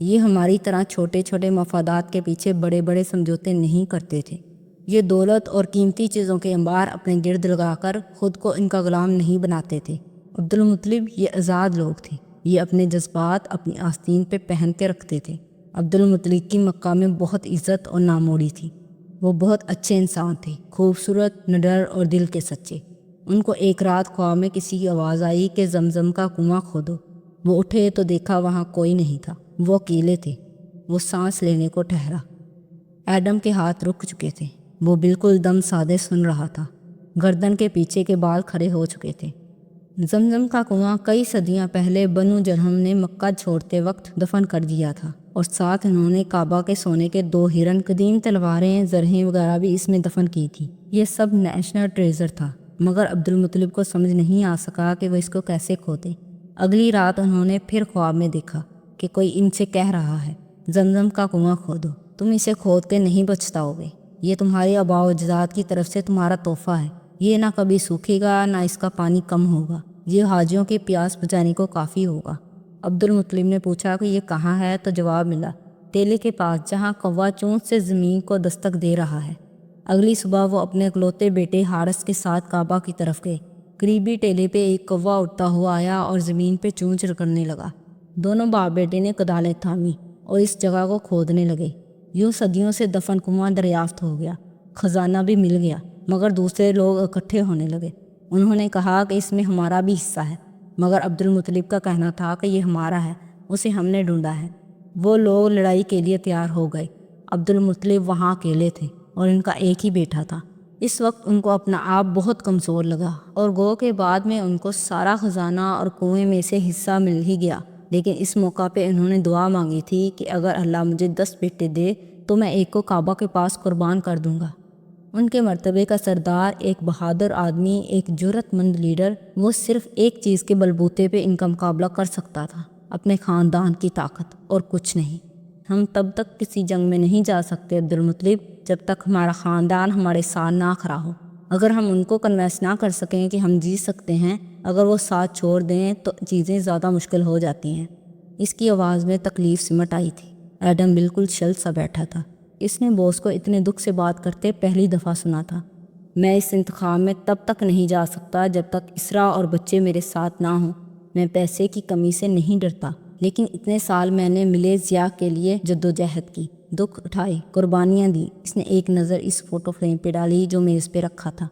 یہ ہماری طرح چھوٹے چھوٹے مفادات کے پیچھے بڑے بڑے سمجھوتے نہیں کرتے تھے۔ یہ دولت اور قیمتی چیزوں کے انبار اپنے گرد لگا کر خود کو ان کا غلام نہیں بناتے تھے۔ عبد المطلب یہ آزاد لوگ تھے، یہ اپنے جذبات اپنی آستین پہ پہن کے رکھتے تھے۔ عبد المطلب کی مکہ میں بہت عزت اور ناموری تھی۔ وہ بہت اچھے انسان تھے، خوبصورت، نڈر اور دل کے سچے۔ ان کو ایک رات خواب میں کسی کی آواز آئی کہ زمزم کا کنواں کھودو۔ وہ اٹھے تو دیکھا وہاں کوئی نہیں تھا، وہ اکیلے تھے۔ وہ سانس لینے کو ٹھہرا۔ ایڈم کے ہاتھ رک چکے تھے، وہ بالکل دم سادے سن رہا تھا، گردن کے پیچھے کے بال کھڑے ہو چکے تھے۔ زمزم کا کنواں کئی صدیاں پہلے بنو جرہم نے مکہ چھوڑتے وقت دفن کر دیا تھا، اور ساتھ انہوں نے کعبہ کے سونے کے 2 ہرن، قدیم تلواریں، زرہیں وغیرہ بھی اس میں دفن کی تھی۔ یہ سب نیشنل ٹریزر تھا، مگر عبد المطلب کو سمجھ نہیں آ سکا کہ وہ اس کو کیسے کھودے۔ اگلی رات انہوں نے پھر خواب میں دیکھا کہ کوئی ان سے کہہ رہا ہے، زمزم کا کنواں کھودو، تم اسے کھود کے نہیں پچھتاؤ گے، یہ تمہارے آباء و اجداد کی طرف سے تمہارا تحفہ ہے، یہ نہ کبھی سوکھے گا نہ اس کا پانی کم ہوگا، یہ حاجیوں کی پیاس بجھانے کو کافی ہوگا۔ عبد المطلب نے پوچھا کہ یہ کہاں ہے تو جواب ملا، ٹیلے کے پاس، جہاں کوا چونچ سے زمین کو دستک دے رہا ہے۔ اگلی صبح وہ اپنے اکلوتے بیٹے حارث کے ساتھ کعبہ کی طرف گئے۔ قریبی ٹیلے پہ ایک کوا اڑتا ہوا آیا اور زمین پہ چونچ رگڑنے لگا۔ دونوں باپ بیٹے نے کدالیں تھامی اور اس جگہ کو کھودنے لگے۔ یوں صدیوں سے دفن کنواں دریافت ہو گیا، خزانہ بھی مل گیا، مگر دوسرے لوگ اکٹھے ہونے لگے۔ انہوں نے کہا کہ اس میں ہمارا بھی حصہ ہے، مگر عبد المطلب کا کہنا تھا کہ یہ ہمارا ہے، اسے ہم نے ڈھونڈا ہے۔ وہ لوگ لڑائی کے لیے تیار ہو گئے۔ عبد المطلب وہاں اکیلے تھے اور ان کا ایک ہی بیٹا تھا۔ اس وقت ان کو اپنا آپ بہت کمزور لگا، اور گو کہ بعد میں ان کو سارا خزانہ اور کنویں میں سے حصہ مل ہی گیا، لیکن اس موقع پہ انہوں نے دعا مانگی تھی کہ اگر اللہ مجھے 10 بیٹے دے تو میں ایک کو کعبہ کے پاس قربان کر دوں گا۔ ان کے مرتبے کا سردار، ایک بہادر آدمی، ایک جرأت مند لیڈر، وہ صرف ایک چیز کے بلبوتے پہ ان کا مقابلہ کر سکتا تھا، اپنے خاندان کی طاقت، اور کچھ نہیں۔ ہم تب تک کسی جنگ میں نہیں جا سکتے عبد المطلب جب تک ہمارا خاندان ہمارے ساتھ نہ کھڑا ہو۔ اگر ہم ان کو کنوینس نہ کر سکیں کہ ہم جیت سکتے ہیں، اگر وہ ساتھ چھوڑ دیں تو چیزیں زیادہ مشکل ہو جاتی ہیں۔ اس کی آواز میں تکلیف سمٹ آئی تھی۔ ایڈم بالکل شل سا بیٹھا تھا۔ اس نے بوس کو اتنے دکھ سے بات کرتے پہلی دفعہ سنا تھا۔ میں اس انتخاب میں تب تک نہیں جا سکتا جب تک اسرا اور بچے میرے ساتھ نہ ہوں۔ میں پیسے کی کمی سے نہیں ڈرتا، لیکن اتنے سال میں نے ملے ضیاء کے لیے جدوجہد کی، دکھ اٹھائے، قربانیاں دی۔ اس نے ایک نظر اس فوٹو فریم پہ ڈالی جو میز پہ رکھا تھا۔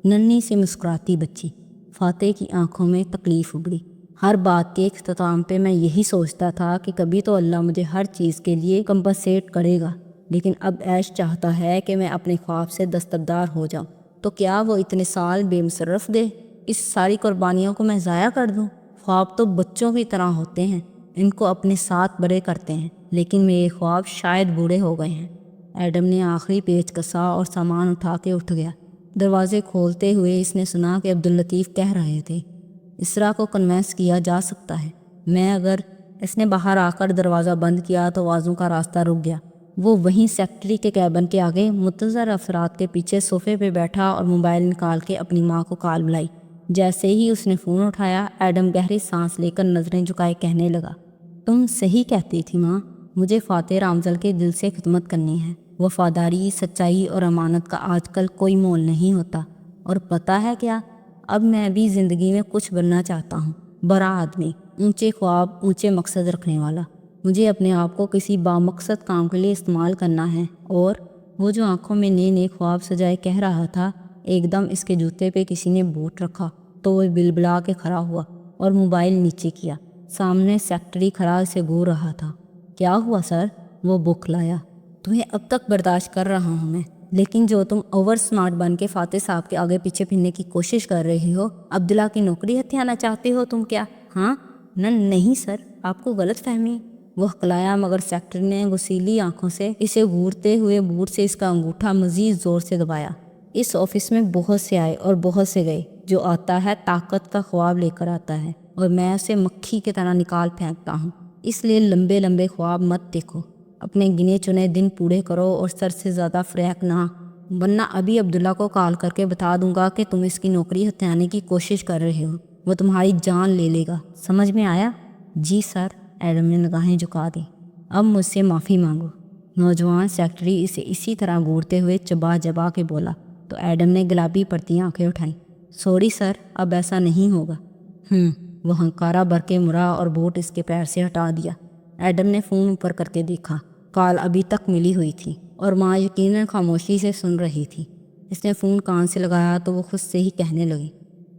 ننھی سی مسکراتی بچی۔ فاتح کی آنکھوں میں تکلیف ابھری۔ ہر بات کے اختتام پہ میں یہی سوچتا تھا کہ کبھی تو اللہ مجھے ہر چیز کے لیے کمپنسیٹ کرے گا، لیکن اب عیش چاہتا ہے کہ میں اپنے خواب سے دستبردار ہو جاؤں۔ تو کیا وہ اتنے سال بے مصرف دے؟ اس ساری قربانیوں کو میں ضائع کر دوں؟ خواب تو بچوں کی طرح ہوتے ہیں، ان کو اپنے ساتھ بڑے کرتے ہیں، لیکن میرے خواب شاید بوڑھے ہو گئے ہیں۔ ایڈم نے آخری پیچ کسا اور سامان اٹھا کے اٹھ گیا۔ دروازے کھولتے ہوئے اس نے سنا کہ عبداللطیف کہہ رہے تھے، اسرا کو کنوینس کیا جا سکتا ہے، میں اگر… اس نے باہر آ کر دروازہ بند کیا تو آوازوں کا راستہ رک گیا۔ وہ وہیں سیکٹری کے کیبن کے آگے منتظر افراد کے پیچھے صوفے پہ بیٹھا اور موبائل نکال کے اپنی ماں کو کال ملائی۔ جیسے ہی اس نے فون اٹھایا، ایڈم گہری سانس لے کر نظریں جھکائے کہنے لگا، تم صحیح کہتی تھی ماں، مجھے فاتح رامزل کے دل سے خدمت کرنی ہے۔ وفاداری، سچائی اور امانت کا آج کل کوئی مول نہیں ہوتا، اور پتہ ہے کیا، اب میں بھی زندگی میں کچھ بننا چاہتا ہوں، بڑا آدمی، اونچے خواب، اونچے مقصد رکھنے والا۔ مجھے اپنے آپ کو کسی بامقصد کام کے لیے استعمال کرنا ہے۔ اور وہ جو آنکھوں میں نئے نئے خواب سجائے کہہ رہا تھا، ایک دم اس کے جوتے پہ کسی نے بوٹ رکھا تو وہ بلبلا کے کھڑا ہوا اور موبائل نیچے کیا۔ سامنے سیکٹری کھڑا اسے گھور رہا تھا۔ کیا ہوا سر؟ وہ بوکھلایا۔ تمہیں اب تک برداشت کر رہا ہوں میں، لیکن جو تم اوور سمارٹ بن کے فاتح صاحب کے آگے پیچھے پھرنے کی کوشش کر رہے ہو، عبداللہ کی نوکری ہتھیانا چاہتے ہو تم کیا؟ ہاں؟ نہیں سر، آپ کو غلط فہمی۔ وہ ہکلایا، مگر سیکٹری نے غسیلی آنکھوں سے اسے گھورتے ہوئے بوٹ سے اس کا انگوٹھا مزید زور سے دبایا۔ اس آفس میں بہت سے آئے اور بہت سے گئے، جو آتا ہے طاقت کا خواب لے کر آتا ہے، اور میں اسے مکھی کی طرح نکال پھینکتا ہوں۔ اس لیے لمبے لمبے خواب مت دیکھو، اپنے گنے چنے دن پورے کرو اور سر سے زیادہ فریق نہ، ورنہ ابھی عبداللہ کو کال کر کے بتا دوں گا کہ تم اس کی نوکری ہتھیانے کی کوشش کر رہے ہو، وہ تمہاری جان لے لے گا۔ سمجھ میں آیا؟ جی سر، ایڈم نے نگاہیں جھکا دی۔ اب مجھ سے معافی مانگو۔ نوجوان سیکرٹری اسے اسی طرح گھورتے ہوئے چبا چبا کے بولا تو ایڈم نے گلابی پڑتی آنکھیں اٹھائیں۔ سوری سر، اب ایسا نہیں ہوگا۔ وہ ہنکارا بھر کے مرا اور بوٹ اس کے پیر سے ہٹا دیا۔ ایڈم نے فون اوپر کر کے دیکھا۔ کال ابھی تک ملی ہوئی تھی اور ماں یقیناً خاموشی سے سن رہی تھی۔ اس نے فون کان سے لگایا تو وہ خود سے ہی کہنے لگی،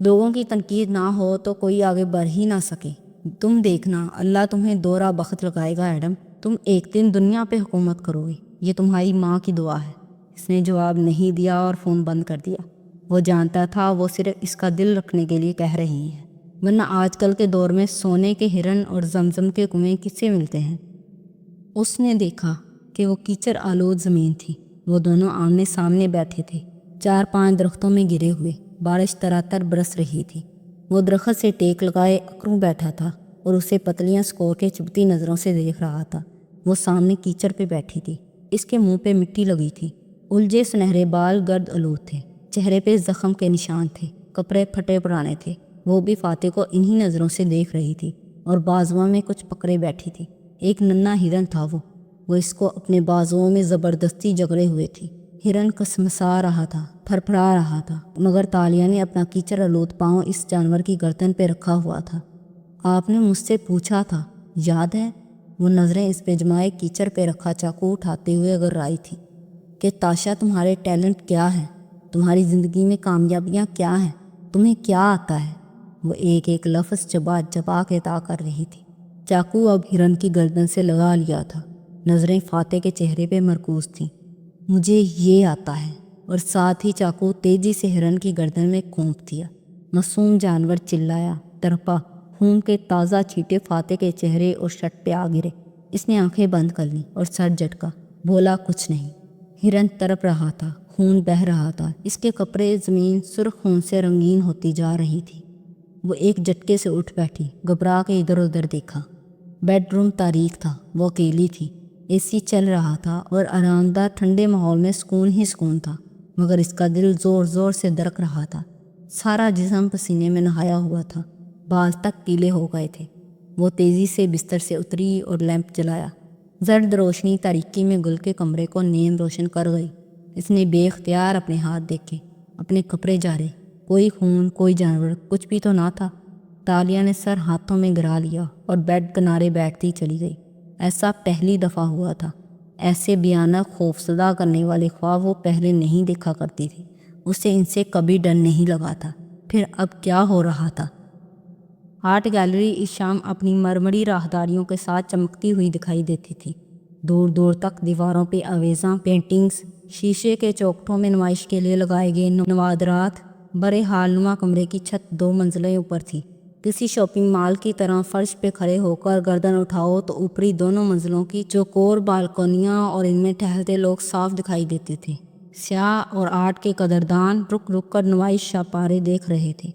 لوگوں کی تنقید نہ ہو تو کوئی آگے بڑھ ہی نہ سکے۔ تم دیکھنا، اللہ تمہیں دوہرا بخت لگائے گا ایڈم، تم ایک دن دنیا پہ حکومت کرو گے، یہ تمہاری ماں کی دعا ہے۔ اس نے جواب نہیں دیا اور فون بند کر دیا۔ وہ جانتا تھا وہ صرف اس کا دل رکھنے کے لیے کہہ رہی ہیں، ورنہ آج کل کے دور میں سونے کے ہرن اور زمزم کے کنویں کس سے ملتے ہیں۔ اس نے دیکھا کہ وہ کیچڑ آلود زمین تھی۔ وہ دونوں آمنے سامنے بیٹھے تھے، 4-5 درختوں میں گرے ہوئے۔ بارش تراتر برس رہی تھی۔ وہ درخت سے ٹیک لگائے اکڑوں بیٹھا تھا اور اسے پتلیاں سکور کے چبھتی نظروں سے دیکھ رہا تھا۔ وہ سامنے کیچڑ پہ بیٹھی تھی، اس کے منہ پہ مٹی لگی تھی، الجھے سنہرے بال گرد آلود تھے، چہرے پہ زخم کے نشان تھے، کپڑے پھٹے پرانے تھے۔ وہ بھی فاتح کو انہی نظروں سے دیکھ رہی تھی اور بازوؤں میں کچھ پکڑے بیٹھی تھی۔ ایک ننھا ہرن تھا وہ اس کو اپنے بازوؤں میں زبردستی جکڑے ہوئے تھی۔ ہرن کسمسا رہا تھا، پھرپھرا رہا تھا، مگر تالیہ نے اپنا کیچڑ آلود پاؤں اس جانور کی گردن پہ رکھا ہوا تھا۔ آپ نے مجھ سے پوچھا تھا، یاد ہے؟ وہ نظریں اس پہ جمائے کیچڑ پہ رکھا چاقو اٹھاتے ہوئے غرائی تھی کہ تاشا تمہارے ٹیلنٹ کیا ہے، تمہاری زندگی میں کامیابیاں کیا ہیں، تمہیں کیا آتا ہے؟ وہ ایک ایک لفظ چبا چبا کے طے کر رہی تھی۔ چاقو اب ہرن کی گردن سے لگا لیا تھا، نظریں فاتح کے چہرے پہ مرکوز تھیں۔ مجھے یہ آتا ہے، اور ساتھ ہی چاقو تیزی سے ہرن کی گردن میں کونپ دیا۔ معصوم جانور چلایا، تڑپا، خون کے تازہ چھینٹے فاتح کے چہرے اور شرٹ پہ آ گرے۔ اس نے آنکھیں بند کر لیں اور سر جھٹکا، بولا کچھ نہیں۔ ہرن تڑپ رہا تھا، خون بہہ رہا تھا، اس کے کپڑے زمین سرخ خون سے رنگین ہوتی جا رہی تھی۔ وہ ایک جھٹکے سے اٹھ بیٹھی، گھبرا کے ادھر ادھر دیکھا۔ بیڈ روم تاریک تھا، وہ اکیلی تھی۔ اے سی چل رہا تھا اور آرام دہ ٹھنڈے ماحول میں سکون ہی سکون تھا، مگر اس کا دل زور زور سے دھڑک رہا تھا۔ سارا جسم پسینے میں نہایا ہوا تھا، بال تک گیلے ہو گئے تھے۔ وہ تیزی سے بستر سے اتری اور لیمپ جلایا۔ زرد روشنی تاریکی میں گل کے کمرے کو نیم روشن کر گئی۔ اس نے بے اختیار اپنے ہاتھ دیکھے، اپنے کپڑے جھاڑے، کوئی خون، کوئی جانور، کچھ بھی تو نہ تھا۔ تالیہ نے سر ہاتھوں میں گرا لیا اور بیڈ کنارے بیٹھتی چلی گئی۔ ایسا پہلی دفعہ ہوا تھا۔ ایسے بھیانک خوفزدہ کرنے والے خواب وہ پہلے نہیں دیکھا کرتی تھی۔ اسے ان سے کبھی ڈر نہیں لگا تھا۔ پھر اب کیا ہو رہا تھا؟ آرٹ گیلری اس شام اپنی مرمری راہداریوں کے ساتھ چمکتی ہوئی دکھائی دیتی تھی۔ دور دور تک دیواروں پہ آویزاں پینٹنگز، شیشے کے چوکھٹوں میں نمائش کے لیے لگائے گئے نوادرات۔ بڑے ہال نما کمرے کی چھت 2 منزلیں اوپر تھی۔ کسی شاپنگ مال کی طرح فرش پہ کھڑے ہو کر گردن اٹھاؤ تو اوپری دونوں منزلوں کی چوکور بالکونیاں اور ان میں ٹہلتے لوگ صاف دکھائی دیتے تھے۔ سیاح اور آرٹ کے قدردان رک رک کر نمائش پارے دیکھ رہے تھے۔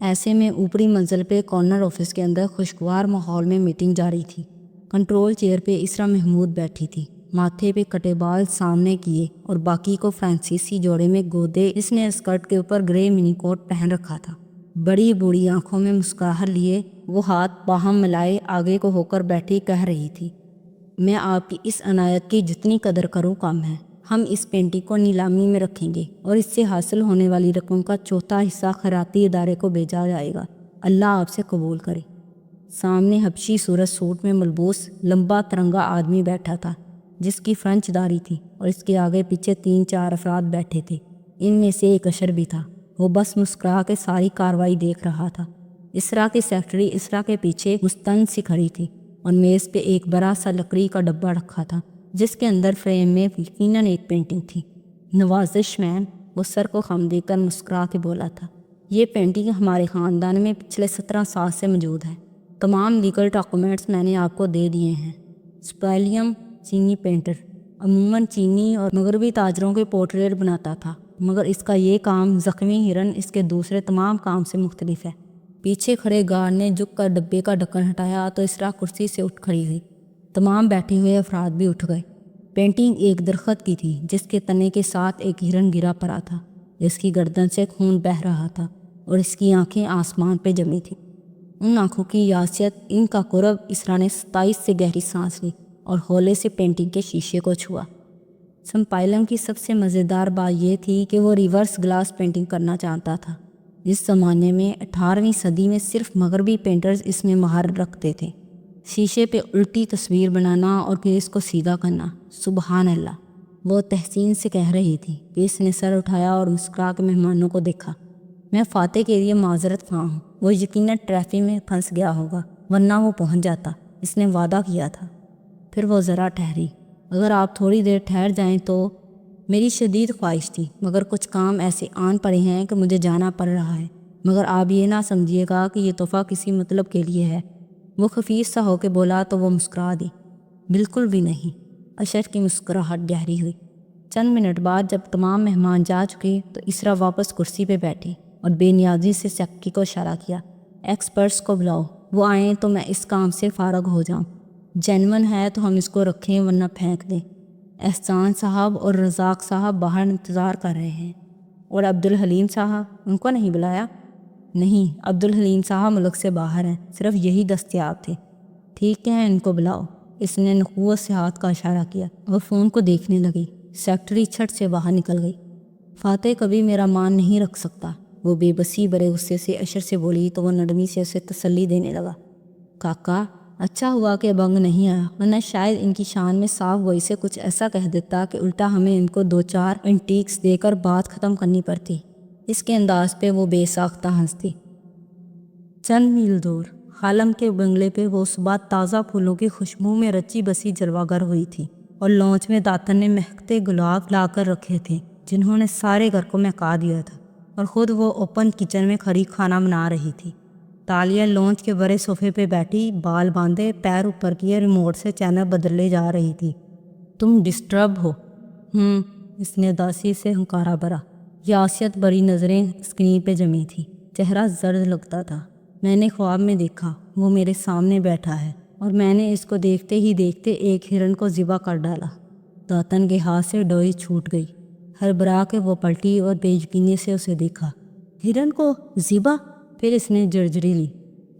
ایسے میں اوپری منزل پہ کارنر آفس کے اندر خوشگوار ماحول میں میٹنگ جاری تھی۔ کنٹرول چیئر پہ اسرا محمود بیٹھی تھی، ماتھے پہ کٹے بال سامنے کیے اور باقی کو فرانسیسی جوڑے میں گودے۔ اس نے اسکرٹ کے اوپر گرے منی کوٹ پہن رکھا تھا۔ بڑی بوڑھی آنکھوں میں مسکراہٹ لیے وہ ہاتھ باہم ملائے آگے کو ہو کر بیٹھی کہہ رہی تھی، میں آپ کی اس عنایت کی جتنی قدر کروں کم ہے۔ ہم اس پینٹنگ کو نیلامی میں رکھیں گے اور اس سے حاصل ہونے والی رقم کا 1/4 حصہ خیراتی ادارے کو بھیجا جائے گا۔ اللہ آپ سے قبول کرے۔ سامنے حبشی صورت سوٹ میں ملبوس لمبا ترنگا آدمی بیٹھا تھا، جس کی فرنچ داڑھی تھی، اور اس کے آگے پیچھے 3-4 افراد بیٹھے تھے۔ ان میں سے ایک اشر بھی تھا۔ وہ بس مسکرا کے ساری کاروائی دیکھ رہا تھا۔ اسرا کی سیکرٹری اسرا کے پیچھے مستند سی کھڑی تھی اور میز پہ ایک بڑا سا لکڑی کا ڈبہ رکھا تھا، جس کے اندر فریم میں یقیناً ایک پینٹنگ تھی۔ نوازش مین، وہ سر کو خم دے کر مسکرا کے بولا تھا، یہ پینٹنگ ہمارے خاندان میں پچھلے 17 سال سے موجود ہے۔ تمام لیگل ڈاکومنٹس میں نے آپ کو دے دیے ہیں۔ سپیلیم چینی پینٹر عموماً چینی اور مغربی تاجروں کے پورٹریٹ بناتا تھا، مگر اس کا یہ کام زخمی ہرن اس کے دوسرے تمام کام سے مختلف ہے۔ پیچھے کھڑے گارڈ نے جھک کر ڈبے کا ڈھکن ہٹایا تو اسرا کرسی سے اٹھ کھڑی ہوئی۔ تمام بیٹھے ہوئے افراد بھی اٹھ گئے۔ پینٹنگ ایک درخت کی تھی جس کے تنے کے ساتھ ایک ہرن گرا پڑا تھا، جس کی گردن سے خون بہہ رہا تھا اور اس کی آنکھیں آسمان پہ جمی تھیں۔ ان آنکھوں کی یاسیت، ان کا قرب، اسرا نے 27 سے گہری سانس لی اور ہولے سے پینٹنگ کے شیشے کو چھوا۔ سمپائلم کی سب سے مزیدار بات یہ تھی کہ وہ ریورس گلاس پینٹنگ کرنا چاہتا تھا۔ اس زمانے میں 18ویں صدی میں صرف مغربی پینٹرز اس میں مہارت رکھتے تھے۔ شیشے پہ الٹی تصویر بنانا اور پھر اس کو سیدھا کرنا، سبحان اللہ! وہ تحسین سے کہہ رہی تھی کہ اس نے سر اٹھایا اور مسکرا کے مہمانوں کو دیکھا۔ میں فاتح کے لیے معذرت خواہ ہوں، وہ یقیناً ٹریفک میں پھنس گیا ہوگا ورنہ وہ پہنچ جاتا، اس نے وعدہ کیا تھا۔ پھر وہ ذرا ٹھہری۔ اگر آپ تھوڑی دیر ٹھہر جائیں تو؟ میری شدید خواہش تھی، مگر کچھ کام ایسے آن پڑے ہیں کہ مجھے جانا پڑ رہا ہے۔ مگر آپ یہ نہ سمجھیے گا کہ یہ تحفہ کسی مطلب کے لیے ہے۔ وہ خفیف سا ہو کے بولا تو وہ مسکرا دی۔ بالکل بھی نہیں۔ اشر کی مسکراہٹ گہری ہوئی۔ چند منٹ بعد جب تمام مہمان جا چکے تو اسرا واپس کرسی پہ بیٹھی اور بے نیازی سے سیکرٹری کو اشارہ کیا، ایکسپرٹس کو بلاؤ، وہ آئیں تو میں اس کام سے فارغ ہو جاؤں۔ جینون ہے تو ہم اس کو رکھیں ورنہ پھینک دیں۔ احسان صاحب اور رزاق صاحب باہر انتظار کر رہے ہیں۔ اور عبدالحلیم صاحب، ان کو نہیں بلایا؟ نہیں، عبدالحلیم صاحب ملک سے باہر ہیں، صرف یہی دستیاب تھے۔ ٹھیک ہے، ان کو بلاؤ۔ اس نے نخوت سے ہاتھ کا اشارہ کیا اور فون کو دیکھنے لگی۔ سیکرٹری چھٹ سے باہر نکل گئی۔ فاتح کبھی میرا مان نہیں رکھ سکتا، وہ بے بسی بڑے غصے سے اشر سے بولی تو وہ نرمی سے اسے تسلی دینے لگا۔ کاکا، اچھا ہوا کہ بنگ نہیں آیا، ورنہ شاید ان کی شان میں صاف گوئی سے کچھ ایسا کہہ دیتا کہ الٹا ہمیں ان کو 2-4 انٹیکس دے کر بات ختم کرنی پڑتی۔ اس کے انداز پہ وہ بے ساختہ ہنستی۔ چند میل دور خالم کے بنگلے پہ وہ صبح تازہ پھولوں کی خوشبو میں رچی بسی جلوہ گر ہوئی تھی، اور لانچ میں داتن نے مہکتے گلاب لا کر رکھے تھے جنہوں نے سارے گھر کو مہکا دیا تھا، اور خود وہ اوپن کچن میں کھڑی کھانا بنا رہی تھی۔ تالیہ لانچ کے بڑے صوفے پہ بیٹھی، بال باندھے، پیر اوپر کیے، ریموٹ سے چینل بدلے جا رہی تھی۔ تم ڈسٹرب ہو؟ اس نے اداسی سے ہنکارا بھرا۔ یاسیت بڑی نظریں اسکرین پہ جمی تھی، چہرہ زرد لگتا تھا۔ میں نے خواب میں دیکھا وہ میرے سامنے بیٹھا ہے اور میں نے اس کو دیکھتے ہی دیکھتے ایک ہرن کو ذبح کر ڈالا۔ داتن کے ہاتھ سے ڈوئی چھوٹ گئی۔ ہڑبڑا کے وہ پلٹی اور بے یقینی سے اسے دیکھا۔ ہرن کو ذبح؟ پھر اس نے جرجری لی۔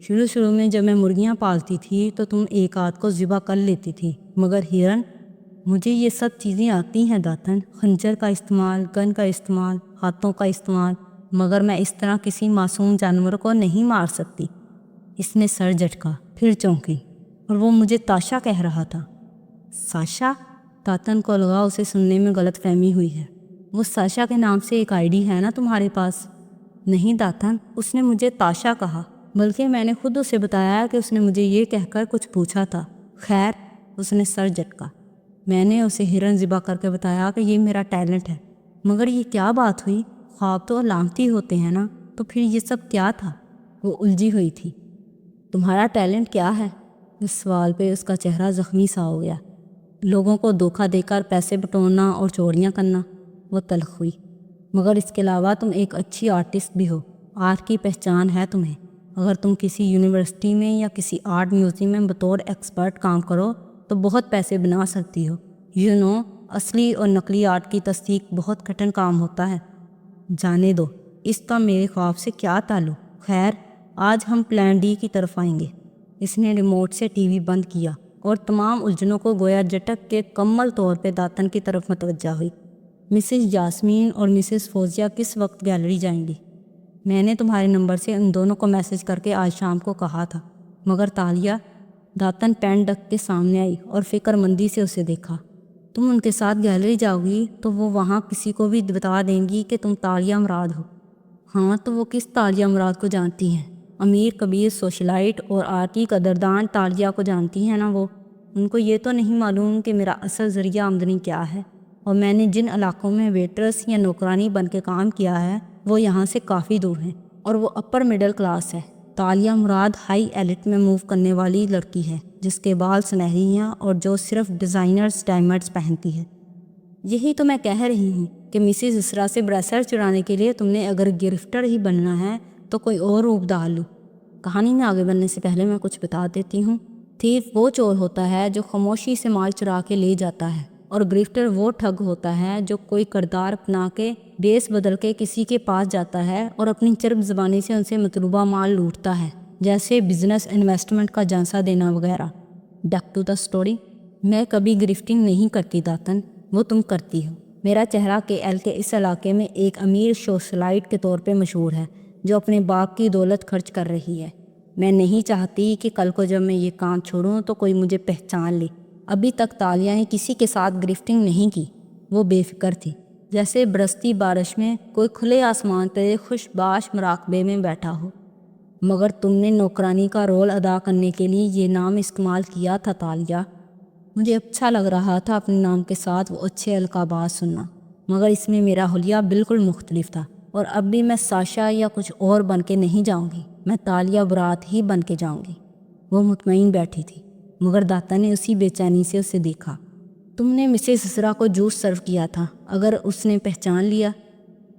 شروع میں جب میں مرغیاں پالتی تھی تو تم ایک آدھ کو ذبح کر لیتی تھی، مگر ہرن؟ مجھے یہ سب چیزیں آتی ہیں داتن، خنجر کا استعمال، گن کا استعمال، ہاتھوں کا استعمال، مگر میں اس طرح کسی معصوم جانور کو نہیں مار سکتی۔ اس نے سر جھٹکا، پھر چونکی، اور وہ مجھے تاشا کہہ رہا تھا۔ ساشا؟ داتن کو لگا اسے سننے میں غلط فہمی ہوئی ہے۔ وہ ساشا کے نام سے ایک آئی ڈی ہے نا تمہارے پاس؟ نہیں داتن، اس نے مجھے تاشا کہا، بلکہ میں نے خود اسے بتایا کہ اس نے مجھے یہ کہہ کر کچھ پوچھا تھا۔ خیر، اس نے سر جھٹکا۔ میں نے اسے ہرن ذبح کر کے بتایا کہ یہ میرا ٹیلنٹ ہے۔ مگر یہ کیا بات ہوئی؟ خواب تو علامتی ہوتے ہیں نا، تو پھر یہ سب کیا تھا؟ وہ الجھی ہوئی تھی۔ تمہارا ٹیلنٹ کیا ہے؟ اس سوال پہ اس کا چہرہ زخمی سا ہو گیا۔ لوگوں کو دھوکہ دے کر پیسے بٹورنا اور چوریاں کرنا۔ وہ تلخ ہوئی۔ مگر اس کے علاوہ تم ایک اچھی آرٹسٹ بھی ہو، آرٹ کی پہچان ہے تمہیں۔ اگر تم کسی یونیورسٹی میں یا کسی آرٹ میوزیم میں بطور ایکسپرٹ کام کرو تو بہت پیسے بنا سکتی ہو۔ اصلی اور نقلی آرٹ کی تصدیق بہت کٹھن کام ہوتا ہے۔ جانے دو، اس کا میرے خواب سے کیا تعلق؟ خیر، آج ہم پلان ڈی کی طرف آئیں گے۔ اس نے ریموٹ سے ٹی وی بند کیا اور تمام الجھنوں کو گویا جھٹک کے کمل طور پہ داتن کی طرف متوجہ ہوئی۔ مسز یاسمین اور مسز فوزیہ کس وقت گیلری جائیں گی؟ میں نے تمہارے نمبر سے ان دونوں کو میسج کر کے آج شام کو کہا تھا۔ مگر تالیہ؟ داتن پین ڈک کے سامنے آئی اور فکر مندی سے اسے دیکھا۔ تم ان کے ساتھ گیلری جاؤ گی تو وہ وہاں کسی کو بھی بتا دیں گی کہ تم تالیہ مراد ہو۔ ہاں تو وہ کس تالیہ مراد کو جانتی ہیں؟ امیر کبیر سوشلائٹ اور آرٹی قدردان تالیہ کو جانتی ہیں نا وہ۔ ان کو یہ تو نہیں معلوم کہ میرا اصل ذریعہ آمدنی کیا ہے، اور میں نے جن علاقوں میں ویٹرس یا نوکرانی بن کے کام کیا ہے وہ یہاں سے کافی دور ہیں، اور وہ اپر مڈل کلاس ہے۔ تالیہ مراد ہائی ایلٹ میں موو کرنے والی لڑکی ہے جس کے بال سنہری ہیں اور جو صرف ڈیزائنرز ڈائمنڈز پہنتی ہے۔ یہی تو میں کہہ رہی ہوں کہ مسز اسرا سے بریسلیٹ چرانے کے لیے تم نے اگر گرفٹر ہی بننا ہے تو کوئی اور روپ ڈال لو۔ کہانی میں آگے بڑھنے سے پہلے میں کچھ بتا دیتی ہوں۔ تھیف وہ چور ہوتا ہے جو خاموشی سے مال چرا کے لے جاتا ہے، اور گرفٹر وہ ٹھگ ہوتا ہے جو کوئی کردار اپنا کے بیس بدل کے کسی کے پاس جاتا ہے اور اپنی چرب زبانی سے ان سے مطلوبہ مال لوٹتا ہے، جیسے بزنس انویسٹمنٹ کا جھانسا دینا وغیرہ۔ Back to the story. میں کبھی گرفٹنگ نہیں کرتی داتن، وہ تم کرتی ہو۔ میرا چہرہ کے ایل کے اس علاقے میں ایک امیر سوشلائٹ کے طور پہ مشہور ہے جو اپنے باپ کی دولت خرچ کر رہی ہے۔ میں نہیں چاہتی کہ کل کو جب میں یہ کام چھوڑوں تو کوئی مجھے پہچان لے۔ ابھی تک تالیہ نے کسی کے ساتھ گرفٹنگ نہیں کی۔ وہ بے فکر تھی، جیسے برستی بارش میں کوئی کھلے آسمان پہ خوش باش مراقبے میں بیٹھا ہو۔ مگر تم نے نوکرانی کا رول ادا کرنے کے لیے یہ نام استعمال کیا تھا تالیہ۔ مجھے اچھا لگ رہا تھا اپنے نام کے ساتھ وہ اچھے القابات سننا، مگر اس میں میرا حلیہ بالکل مختلف تھا، اور اب بھی میں ساشا یا کچھ اور بن کے نہیں جاؤں گی، میں تالیہ برات ہی بن کے جاؤں گی۔ وہ مطمئن بیٹھی تھی، مگر داتا نے اسی بے چینی سے اسے دیکھا۔ تم نے مسز اسرا کو جوس سرو کیا تھا، اگر اس نے پہچان لیا؟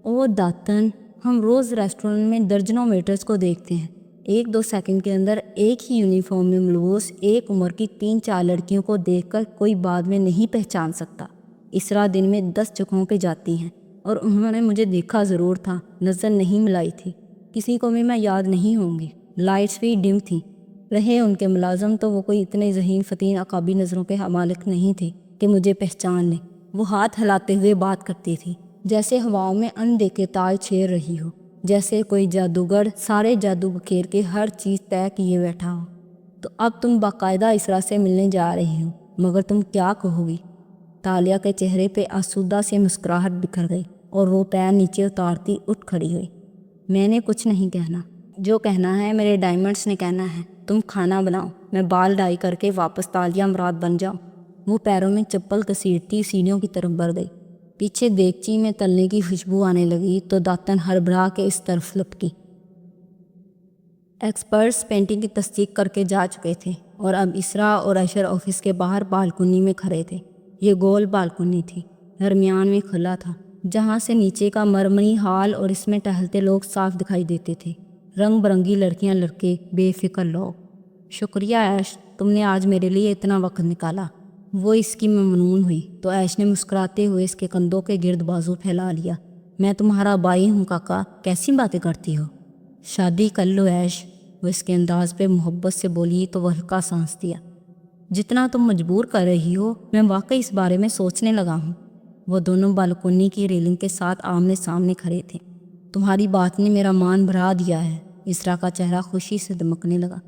او داتن، ہم روز ریسٹورنٹ میں درجنوں ویٹرز کو دیکھتے ہیں، 1-2 سیکنڈ کے اندر ایک ہی یونیفارم میں ملبوس ایک عمر کی 3-4 لڑکیوں کو دیکھ کر کوئی بعد میں نہیں پہچان سکتا۔ اسرا دن میں 10 جگہوں پہ جاتی ہیں، اور انہوں نے مجھے دیکھا ضرور تھا، نظر نہیں ملائی تھی۔ کسی کو بھی میں یاد نہیں ہوں گی، لائٹس بھی ڈم تھیں۔ رہے ان کے ملازم تو وہ کوئی اتنے ذہین فتین عقابی نظروں کے مالک نہیں تھے کہ مجھے پہچان لیں۔ وہ ہاتھ ہلاتے ہوئے بات کرتی تھی، جیسے ہواؤں میں ان دیکھے تال چھیڑ رہی ہو، جیسے کوئی جادوگر سارے جادو بکھیر کے ہر چیز طے کیے بیٹھا ہو۔ تو اب تم باقاعدہ اسرا سے ملنے جا رہی ہو، مگر تم کیا کہو گی؟ تالیہ کے چہرے پہ آسودہ سے مسکراہٹ بکھر گئی، اور وہ پیر نیچے اتارتی اٹھ کھڑی ہوئی۔ میں نے کچھ نہیں کہنا، جو کہنا ہے میرے ڈائمنڈس نے کہنا ہے۔ تم کھانا بناؤ، میں بال ڈائی کر کے واپس تالیہ مراد بن جاؤں۔ وہ پیروں میں چپل گھسیٹتی سیڑھیوں کی طرف بڑھ گئی۔ پیچھے دیگچی میں تلنے کی خوشبو آنے لگی تو داتن ہڑبڑا کے اس طرف لپکی۔ ایکسپرٹس پینٹنگ کی تصدیق کر کے جا چکے تھے، اور اب اسرا اور عشر آفس کے باہر بالکنی میں کھڑے تھے۔ یہ گول بالکنی تھی، درمیان میں کھلا تھا، جہاں سے نیچے کا مرمری ہال اور اس میں ٹہلتے لوگ صاف دکھائی دیتے تھے، رنگ برنگی لڑکیاں، لڑکے، بے فکر لوگ۔ شکریہ ایش، تم نے آج میرے لیے اتنا وقت نکالا۔ وہ اس کی ممنون ہوئی تو ایش نے مسکراتے ہوئے اس کے کندھوں کے گرد بازو پھیلا لیا۔ میں تمہارا بھائی ہوں کاکا، کیسی باتیں کرتی ہو؟ شادی کر لو ایش، وہ اس کے انداز پہ محبت سے بولی تو وہ ہلکا سانس دیا۔ جتنا تم مجبور کر رہی ہو، میں واقعی اس بارے میں سوچنے لگا ہوں۔ وہ دونوں بالکنی کی ریلنگ کے ساتھ آمنے سامنے کھڑے تھے۔ تمہاری بات نے میرا مان بھرا دیا ہے، اسرا کا چہرہ خوشی سے دمکنے لگا۔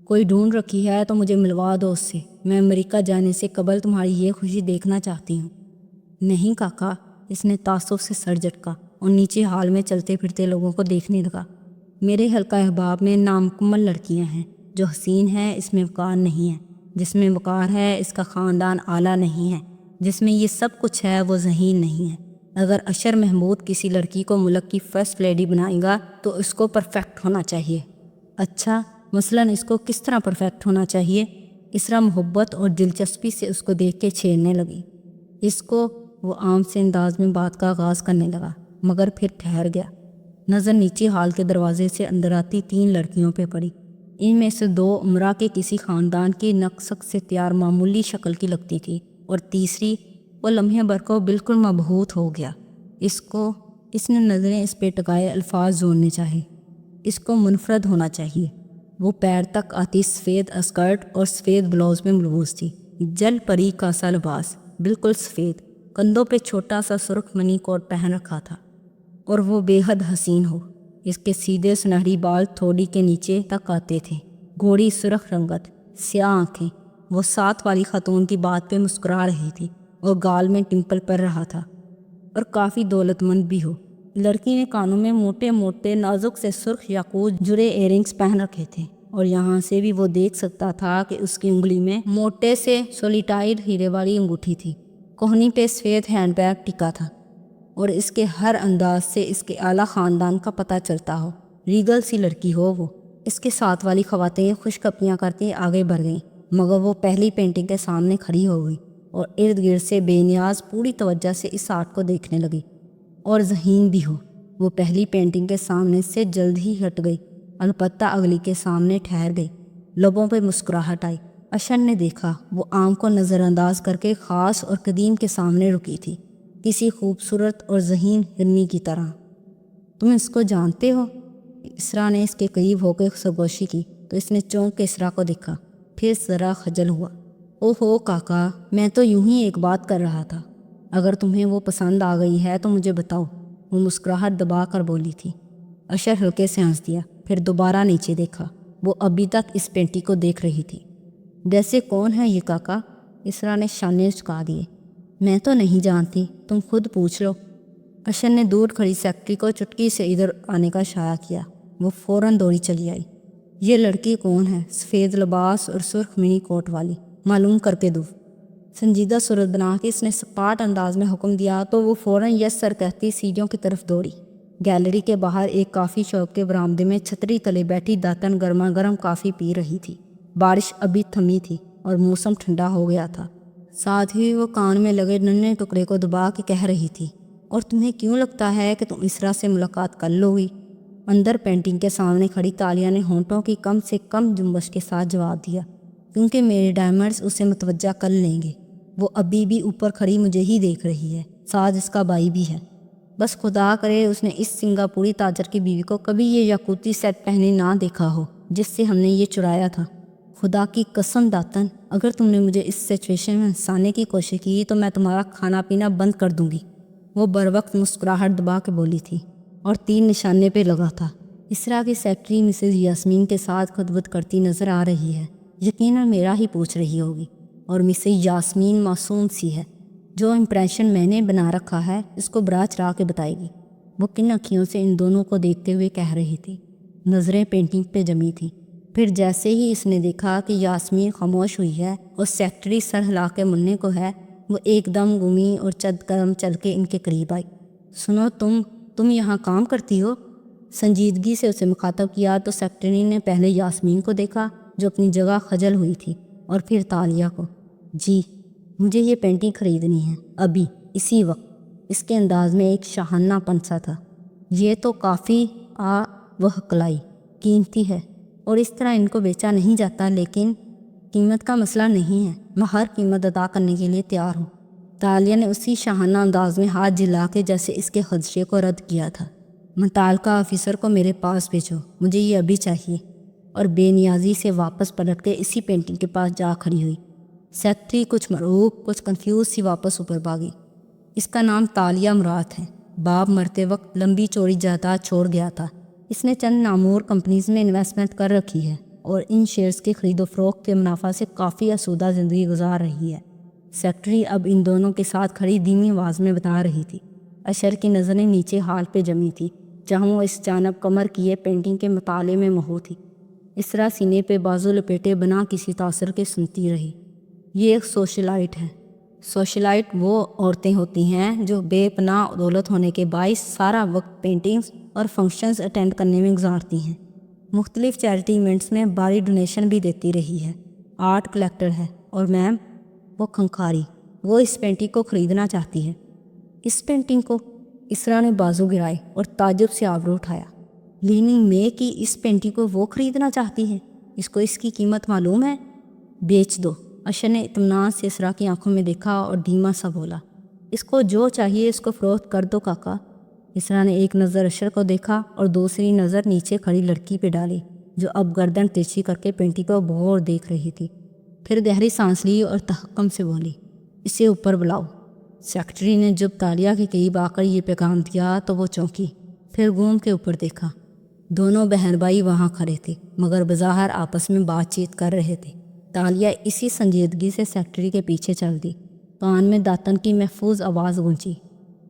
کوئی ڈھونڈ رکھی ہے تو مجھے ملوا دو اس سے، میں امریکہ جانے سے قبل تمہاری یہ خوشی دیکھنا چاہتی ہوں۔ نہیں کاکا، اس نے تعصب سے سر جھٹکا اور نیچے ہال میں چلتے پھرتے لوگوں کو دیکھنے لگا۔ میرے حلقہ احباب میں نامکمل لڑکیاں ہیں، جو حسین ہیں اس میں وقار نہیں ہے، جس میں وقار ہے اس کا خاندان اعلیٰ نہیں ہے، جس میں یہ سب کچھ ہے وہ ذہین نہیں ہے۔ اگر عشر محمود کسی لڑکی کو ملک کی فرسٹ لیڈی بنائے گا تو اس کو پرفیکٹ ہونا چاہیے۔ اچھا، مثلاً اس کو کس طرح پرفیکٹ ہونا چاہیے؟ اسرا محبت اور دلچسپی سے اس کو دیکھ کے چھیڑنے لگی۔ اس کو، وہ عام سے انداز میں بات کا آغاز کرنے لگا، مگر پھر ٹھہر گیا۔ نظر نیچے ہال کے دروازے سے اندر آتی 3 لڑکیوں پہ پڑی۔ ان میں سے 2 امرا کے کسی خاندان کی نقشق سے تیار معمولی شکل کی لگتی تھی، اور تیسری، وہ لمحے بھر کو بالکل مبہوت ہو گیا۔ اس نے نظریں اس پہ ٹکائے الفاظ جوڑنے چاہے۔ اس کو منفرد ہونا چاہیے۔ وہ پیر تک آتی سفید اسکرٹ اور سفید بلاؤز میں ملبوس تھی، جل پری کا سا لباس، بالکل سفید، کندھوں پہ چھوٹا سا سرخ منی کوٹ پہن رکھا تھا، اور وہ بے حد حسین ہو۔ اس کے سیدھے سنہری بال تھوڑی کے نیچے تک آتے تھے، گھوڑی سرخ رنگت، سیاہ آنکھیں۔ وہ ساتھ والی خاتون کی بات پہ مسکرا رہی تھی اور گال میں ٹمپل پڑ رہا تھا، اور کافی دولت مند بھی ہو۔ لڑکی نے کانوں میں موٹے موٹے نازک سے سرخ یاقوت جڑے ایئرنگز پہن رکھے تھے، اور یہاں سے بھی وہ دیکھ سکتا تھا کہ اس کی انگلی میں موٹے سے سولیٹائڈ ہیرے والی انگوٹھی تھی۔ کوہنی پہ سفید ہینڈ بیگ ٹکا تھا، اور اس کے ہر انداز سے اس کے اعلیٰ خاندان کا پتہ چلتا ہو، ریگل سی لڑکی ہو وہ۔ اس کے ساتھ والی خواتین خوش کپیاں کرتی آگے بڑھ گئیں، مگر وہ پہلی پینٹنگ کے سامنے کھڑی ہو گئی اور ارد گرد سے بے نیاز پوری توجہ سے اس آرٹ کو دیکھنے لگی۔ اور ذہین بھی ہو، وہ پہلی پینٹنگ کے سامنے سے جلد ہی ہٹ گئی، البتہ اگلی کے سامنے ٹھہر گئی۔ لبوں پہ مسکراہٹ آئی۔ عشر نے دیکھا، وہ آم کو نظر انداز کر کے خاص اور قدیم کے سامنے رکی تھی، کسی خوبصورت اور ذہین ہرنی کی طرح۔ تم اس کو جانتے ہو؟ اسرا نے اس کے قریب ہو کے سرگوشی کی تو اس نے چونک کے اسرا کو دیکھا، پھر ذرا خجل ہوا۔ اوہو کاکا، میں تو یوں ہی ایک بات کر رہا تھا، اگر تمہیں وہ پسند آ گئی ہے تو مجھے بتاؤ، وہ مسکراہٹ دبا کر بولی تھی۔ اشر ہلکے سے ہنس دیا، پھر دوبارہ نیچے دیکھا۔ وہ ابھی تک اس پینٹی کو دیکھ رہی تھی۔ ویسے کون ہے یہ کاکا؟ اسرا نے شانے جھکا دیے۔ میں تو نہیں جانتی، تم خود پوچھ لو۔ اشر نے دور کھڑی سیکرٹری کو چٹکی سے ادھر آنے کا اشارہ کیا۔ وہ فوراً دوڑی چلی آئی۔ یہ لڑکی کون ہے؟ سفید لباس اور سرخ منی کوٹ والی، معلوم کر کے دو۔ سنجیدہ صورت بنا کے اس نے سپاٹ انداز میں حکم دیا تو وہ فوراً یس سر کہتی سیڑھیوں کی طرف دوڑی۔ گیلری کے باہر ایک کافی شاپ کے برآمدے میں چھتری تلے بیٹھی داتن گرما گرم کافی پی رہی تھی۔ بارش ابھی تھمی تھی اور موسم ٹھنڈا ہو گیا تھا۔ ساتھ ہی وہ کان میں لگے ننھے ٹکڑے کو دبا کے کہہ رہی تھی، اور تمہیں کیوں لگتا ہے کہ تم اسرا سے ملاقات کر لو گی؟ اندر پینٹنگ کے سامنے کھڑی تالیہ نے ہونٹوں کی کم سے کم جنبش کے ساتھ جواب دیا، کیونکہ میرے ڈائمنڈز اسے متوجہ کر لیں گے۔ وہ ابھی بھی اوپر کھڑی مجھے ہی دیکھ رہی ہے، ساتھ اس کا بھائی بھی ہے۔ بس خدا کرے اس نے اس سنگاپوری تاجر کی بیوی کو کبھی یہ یاقوتی سیٹ پہنے نہ دیکھا ہو جس سے ہم نے یہ چرایا تھا۔ خدا کی قسم داتن، اگر تم نے مجھے اس سچویشن میں ہنسانے کی کوشش کی تو میں تمہارا کھانا پینا بند کر دوں گی۔ وہ بروقت مسکراہٹ دبا کے بولی تھی اور تیر نشانے پہ لگا تھا۔ اسرا کی سیکرٹری مسز یاسمین کے ساتھ خطبت کرتی نظر آ رہی ہے، یقیناً میرا ہی پوچھ رہی ہوگی، اور مسز یاسمین معصوم سی ہے، جو امپریشن میں نے بنا رکھا ہے اس کو برا چرا کے بتائے گی۔ وہ کن اکھیوں سے ان دونوں کو دیکھتے ہوئے کہہ رہی تھی۔ نظریں پینٹنگ پہ جمی تھیں۔ پھر جیسے ہی اس نے دیکھا کہ یاسمین خاموش ہوئی ہے اور سیکرٹری سر ہلا کے مننے کو ہے، وہ ایک دم گمی اور چند قدم چل کے ان کے قریب آئی۔ سنو، تم یہاں کام کرتی ہو؟ سنجیدگی سے اسے مخاطب کیا تو سیکرٹری نے پہلے یاسمین کو دیکھا جو اپنی جگہ خجل ہوئی تھی، اور پھر تالیہ کو۔ جی، مجھے یہ پینٹنگ خریدنی ہے، ابھی، اسی وقت۔ اس کے انداز میں ایک شاہانہ پن سا تھا۔ یہ تو کافی وہ کلائی قیمتی ہے، اور اس طرح ان کو بیچا نہیں جاتا، لیکن قیمت کا مسئلہ نہیں ہے، میں ہر قیمت ادا کرنے کے لیے تیار ہوں۔ تالیہ نے اسی شاہانہ انداز میں ہاتھ جھلا کے جیسے اس کے خدشے کو رد کیا تھا۔ متعلقہ آفیسر کو میرے پاس بھیجو، مجھے یہ ابھی چاہیے، اور بے نیازی سے واپس پلٹ کے اسی پینٹنگ کے پاس جا کھڑی ہوئی۔ سیکرٹری کچھ مرعوب، کچھ کنفیوز سی واپس اوپر بھاگی۔ اس کا نام تالیہ مراد ہے۔ باپ مرتے وقت لمبی چوڑی جائیداد چھوڑ گیا تھا۔ اس نے چند نامور کمپنیز میں انویسٹمنٹ کر رکھی ہے اور ان شیئرز کے خرید و فروخت کے منافع سے کافی آسودہ زندگی گزار رہی ہے۔ سیکرٹری اب ان دونوں کے ساتھ کھڑی دھیمی آواز میں بتا رہی تھی۔ اشر کی نظریں نیچے ہال پہ جمی تھی، جہاں وہ اس جانب کمر کیے پینٹنگ کے مطالعے میں مہو تھی۔ اسرا سینے پہ بازو لپیٹے بنا کسی تاثر کے سنتی رہی۔ یہ ایک سوشلائٹ ہے۔ سوشلائٹ وہ عورتیں ہوتی ہیں جو بے پناہ دولت ہونے کے باعث سارا وقت پینٹنگز اور فنکشنز اٹینڈ کرنے میں گزارتی ہیں۔ مختلف چیریٹی ایونٹس میں بھاری ڈونیشن بھی دیتی رہی ہے۔ آرٹ کلیکٹر ہے، اور میم، وہ کھنکھاری، وہ اس پینٹنگ کو خریدنا چاہتی ہے۔ اس پینٹنگ کو؟ اسرا نے بازو گرائے اور تعجب سے آبرو اٹھایا۔ لیننگ مے کی اس پینٹنگ کو وہ خریدنا چاہتی ہے؟ اس کو اس کی قیمت معلوم ہے؟ بیچ دو۔ اشر نے اطمینان سے اسرا کی آنکھوں میں دیکھا اور دھیما سا بولا، اس کو جو چاہیے اس کو فروخت کر دو کاکا۔ اسرا نے ایک نظر اشر کو دیکھا اور دوسری نظر نیچے کھڑی لڑکی پہ ڈالی، جو اب گردن ترچھی کر کے پینٹنگ کو غور دیکھ رہی تھی۔ پھر گہری سانس لی اور تحکم سے بولی، اسے اوپر بلاؤ۔ سیکرٹری نے جب تالیہ کے قریب آ کر یہ پیغام دیا تو وہ چونکی، پھر گھوم کے اوپر دیکھا۔ دونوں بہن بھائی وہاں کھڑے تھے، مگر بظاہر آپس میں بات چیت کر رہے تھے۔ تالیہ اسی سنجیدگی سے سیکرٹری کے پیچھے چل دی۔ کان میں داتن کی محفوظ آواز گونجی،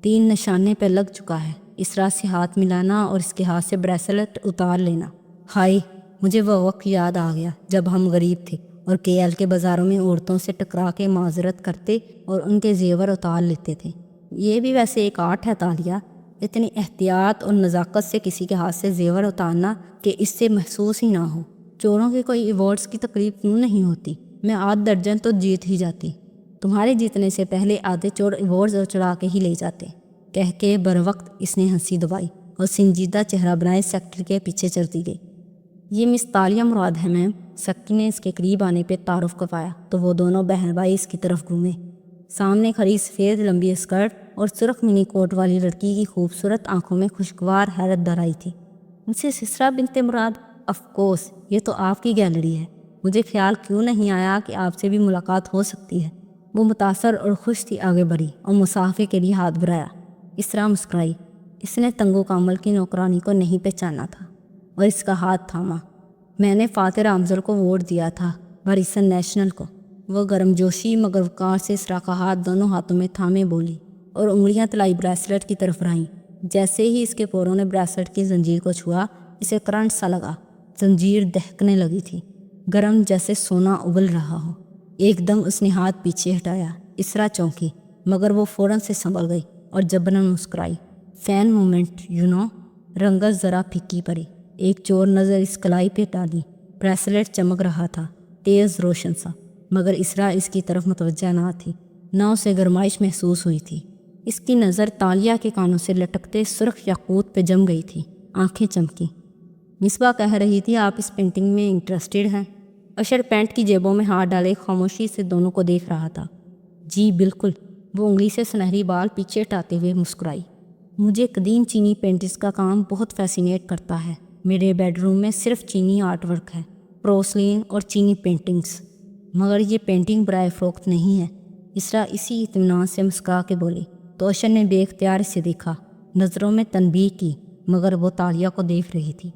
تین نشانے پہ لگ چکا ہے، اسرا سے ہاتھ ملانا اور اس کے ہاتھ سے بریسلٹ اتار لینا۔ ہائے، مجھے وہ وقت یاد آ گیا جب ہم غریب تھے اور کے ایل کے بازاروں میں عورتوں سے ٹکرا کے معذرت کرتے اور ان کے زیور اتار لیتے تھے۔ یہ بھی ویسے ایک آرٹ ہے تالیہ، اتنی احتیاط اور نزاکت سے کسی کے ہاتھ سے زیور اتارنا کہ اس سے محسوس ہی نہ ہو۔ چوروں کی کوئی ایوارڈز کی تقریب کیوں نہیں ہوتی؟ میں آدھ درجن تو جیت ہی جاتی، تمہارے جیتنے سے پہلے آدھے چور ایوارڈز چڑھا کے ہی لے جاتے، کہہ کے بروقت اس نے ہنسی دبائی اور سنجیدہ چہرہ بنائے سیکرٹری کے پیچھے چلتی گئی۔ یہ مس تالیہ مراد ہے میم۔ سیکرٹری نے اس کے قریب آنے پہ تعارف کروایا تو وہ دونوں بہن بھائی اس کی طرف گھومے۔ سامنے کھڑی سفید لمبی اسکرٹ اور سرخ منی کوٹ والی لڑکی کی خوبصورت آنکھوں میں خوشگوار حیرت دھر آئی تھی۔ مسز اسرا بنت مراد، آف کورس، یہ تو آپ کی گیلری ہے۔ مجھے خیال کیوں نہیں آیا کہ آپ سے بھی ملاقات ہو سکتی ہے۔ وہ متاثر اور خوش تھی، آگے بڑھی اور مصافحے کے لیے ہاتھ بڑھایا۔ اسرا مسکرائی۔ اس نے تنگو کامل کی نوکرانی کو نہیں پہچانا تھا اور اس کا ہاتھ تھاما۔ میں نے فاتح رامزل کو ووٹ دیا تھا، بھاریسن نیشنل کو۔ وہ گرم جوشی مگر وقار سے اسرا کا ہاتھ دونوں ہاتھوں میں تھامے بولی اور انگلیاں طلائی بریسلٹ کی طرف رائیں۔ جیسے ہی اس کے پوروں نے بریسلٹ کی زنجیر کو چھوا، اسے کرنٹ سا لگا۔ زنجیر دہکنے لگی تھی، گرم جیسے سونا ابل رہا ہو۔ ایک دم اس نے ہاتھ پیچھے ہٹایا۔ اسرا چونکی، مگر وہ فوراً سے سنبھل گئی اور جبراً مسکرائی۔ فین مومنٹ رنگت ذرا پھیکی پڑی۔ ایک چور نظر اس کلائی پہ ڈالی۔ بریسلٹ چمک رہا تھا، تیز روشن سا، مگر اسرا اس کی طرف متوجہ نہ تھی، نہ اسے گرمائش محسوس ہوئی تھی۔ اس کی نظر تالیہ کے کانوں سے لٹکتے سرخ یاقوت پہ جم گئی تھی، آنکھیں چمکی۔ مصباح کہہ رہی تھی آپ اس پینٹنگ میں انٹرسٹڈ ہیں؟ اشر پینٹ کی جیبوں میں ہاتھ ڈالے خاموشی سے دونوں کو دیکھ رہا تھا۔ جی بالکل، وہ انگلی سے سنہری بال پیچھے ہٹاتے ہوئے مسکرائی۔ مجھے قدیم چینی پینٹنگز کا کام بہت فیسینیٹ کرتا ہے۔ میرے بیڈ روم میں صرف چینی آرٹ ورک ہے، پروسلین اور چینی پینٹنگز، مگر یہ پینٹنگ برائے فروخت نہیں ہے۔ اسرا اسی اطمینان سے مسکرا کے بولی تو اشر نے بے اختیار اسے دیکھا، نظروں میں تنبیہ کی، مگر وہ تالیہ کو دیکھ رہی تھی۔